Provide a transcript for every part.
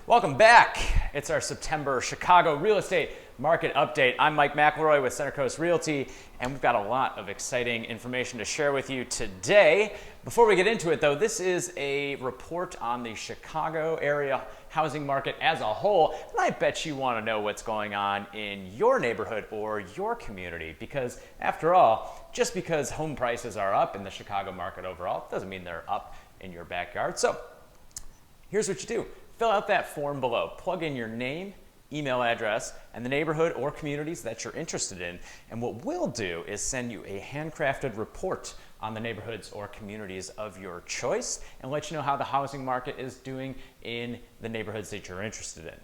Welcome back. It's our September Chicago real estate market update. I'm Mike McElroy with Center Coast Realty, and we've got a lot of exciting information to share with you today. Before we get into it, though, this is a report on the Chicago area housing market as a whole, and I bet you want to know what's going on in your neighborhood or your community, because after all, just because home prices are up in the Chicago market overall doesn't mean they're up in your backyard. So here's what you do. Fill out that form below. Plug in your name, email address, and the neighborhood or communities that you're interested in. And what we'll do is send you a handcrafted report on the neighborhoods or communities of your choice and let you know how the housing market is doing in the neighborhoods that you're interested in.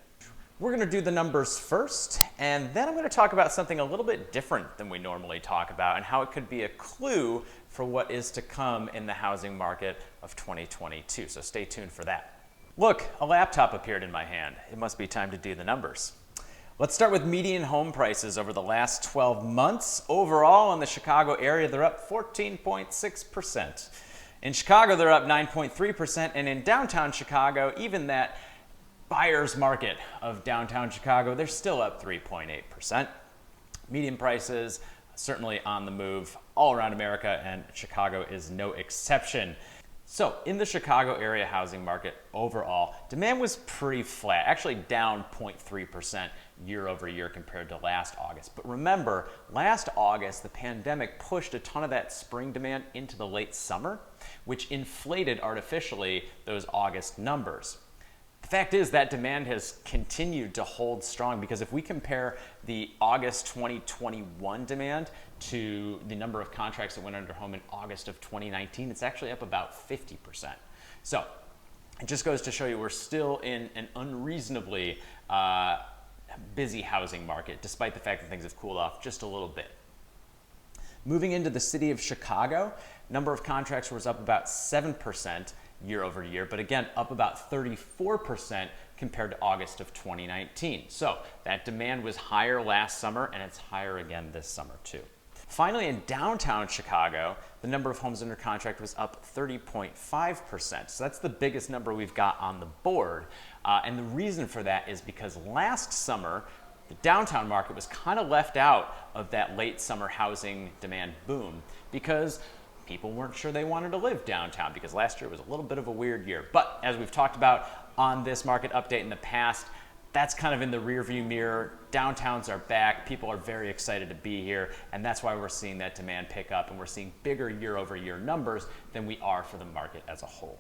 We're going to do the numbers first, and then I'm going to talk about something a little bit different than we normally talk about and how it could be a clue for what is to come in the housing market of 2022. So stay tuned for that. Look, a laptop appeared in my hand. It must be time to do the numbers. Let's start with median home prices over the last 12 months. Overall, in the Chicago area, they're up 14.6%. In Chicago, they're up 9.3%. And in downtown Chicago, even that buyer's market of downtown Chicago, they're still up 3.8%. Median prices certainly on the move all around America, and Chicago is no exception. So in the Chicago area housing market overall, demand was pretty flat, actually down 0.3% year over year compared to last August. But remember, last August, the pandemic pushed a ton of that spring demand into the late summer, which inflated artificially those August numbers. The fact is that demand has continued to hold strong, because if we compare the August 2021 demand to the number of contracts that went under home in August of 2019, it's actually up about 50%. So it just goes to show you we're still in an unreasonably busy housing market, despite the fact that things have cooled off just a little bit. Moving into the city of Chicago, number of contracts was up about 7% year over year, but again, up about 34% compared to August of 2019. So that demand was higher last summer, and it's higher again this summer too. Finally, in downtown Chicago, the number of homes under contract was up 30.5%. So that's the biggest number we've got on the board. And the reason for that is because last summer, the downtown market was kind of left out of that late summer housing demand boom, because people weren't sure they wanted to live downtown, because last year was a little bit of a weird year. But as we've talked about on this market update in the past, that's kind of in the rearview mirror. Downtowns are back. People are very excited to be here, and that's why we're seeing that demand pick up, and we're seeing bigger year over year numbers than we are for the market as a whole.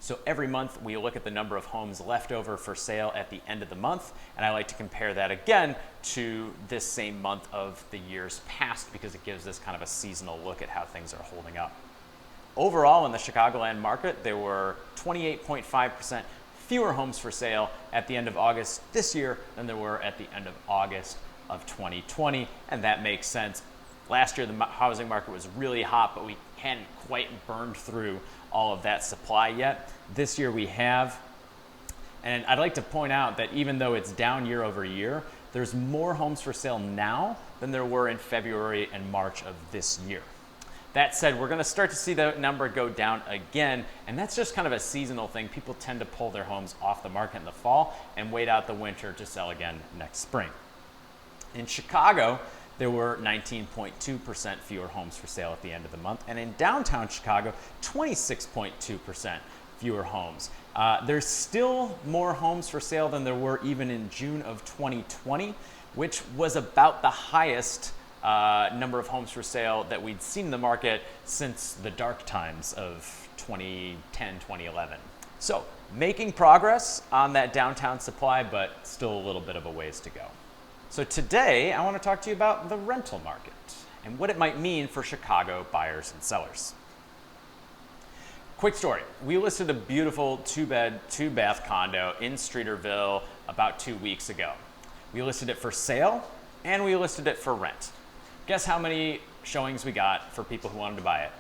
So every month we look at the number of homes left over for sale at the end of the month, and I like to compare that again to this same month of the years past, because it gives us kind of a seasonal look at how things are holding up. Overall, in the Chicagoland market, there were 28.5% fewer homes for sale at the end of August this year than there were at the end of August of 2020, and that makes sense. Last year, the housing market was really hot, but we hadn't quite burned through all of that supply yet. This year we have, and I'd like to point out that even though it's down year over year, there's more homes for sale now than there were in February and March of this year. That said, we're going to start to see the number go down again, and that's just kind of a seasonal thing. People tend to pull their homes off the market in the fall and wait out the winter to sell again next spring. In Chicago, there were 19.2% fewer homes for sale at the end of the month, and in downtown Chicago, 26.2% fewer homes. There's still more homes for sale than there were even in June of 2020, which was about the highest number of homes for sale that we'd seen in the market since the dark times of 2010, 2011. So making progress on that downtown supply, but still a little bit of a ways to go. So today I want to talk to you about the rental market and what it might mean for Chicago buyers and sellers. Quick story. We listed a beautiful 2-bed, 2-bath condo in Streeterville about 2 weeks ago. We listed it for sale, and we listed it for rent. Guess how many showings we got for people who wanted to buy it?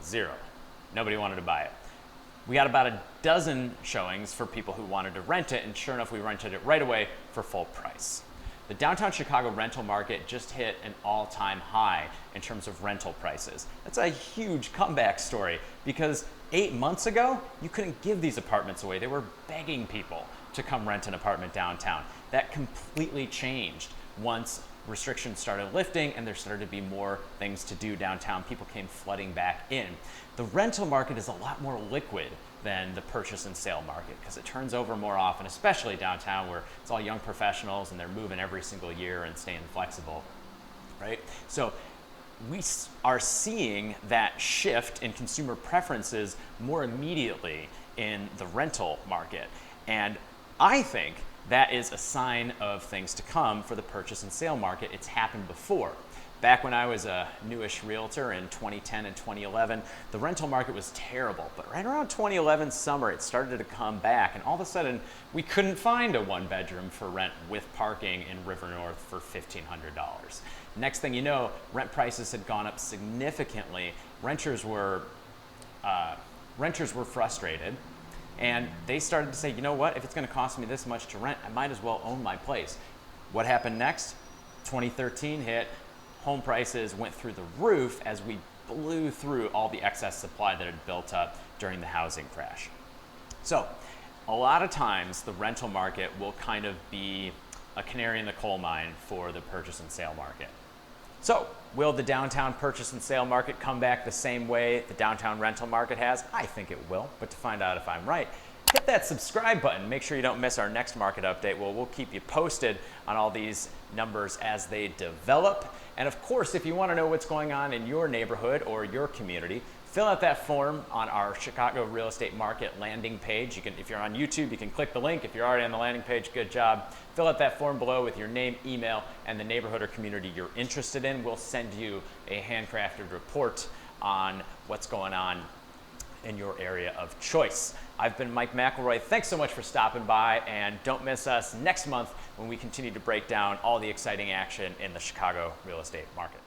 0. Nobody wanted to buy it. We got about a dozen showings for people who wanted to rent it, and sure enough, we rented it right away for full price. The downtown Chicago rental market just hit an all-time high in terms of rental prices. That's a huge comeback story, because 8 months ago, you couldn't give these apartments away. They were begging people to come rent an apartment downtown. That completely changed once restrictions started lifting and there started to be more things to do downtown. People came flooding back in. The rental market is a lot more liquid than the purchase and sale market because it turns over more often, especially downtown where it's all young professionals and they're moving every single year and staying flexible, right? So we are seeing that shift in consumer preferences more immediately in the rental market. And I think that is a sign of things to come for the purchase and sale market. It's happened before. Back when I was a newish realtor in 2010 and 2011, the rental market was terrible. But right around 2011 summer, it started to come back. And all of a sudden, we couldn't find a one bedroom for rent with parking in River North for $1,500. Next thing you know, rent prices had gone up significantly. Renters were frustrated. And they started to say, you know what, if it's going to cost me this much to rent, I might as well own my place. What happened next? 2013 hit. Home prices went through the roof as we blew through all the excess supply that had built up during the housing crash. So a lot of times the rental market will kind of be a canary in the coal mine for the purchase and sale market. So will the downtown purchase and sale market come back the same way the downtown rental market has? I think it will, but to find out if I'm right, hit that subscribe button. Make sure you don't miss our next market update. Well, we'll keep you posted on all these numbers as they develop. And of course, if you want to know what's going on in your neighborhood or your community, fill out that form on our Chicago real estate market landing page. If you're on YouTube, you can click the link. If you're already on the landing page, good job. Fill out that form below with your name, email, and the neighborhood or community you're interested in. We'll send you a handcrafted report on what's going on in your area of choice. I've been Mike McElroy. Thanks so much for stopping by, and don't miss us next month when we continue to break down all the exciting action in the Chicago real estate market.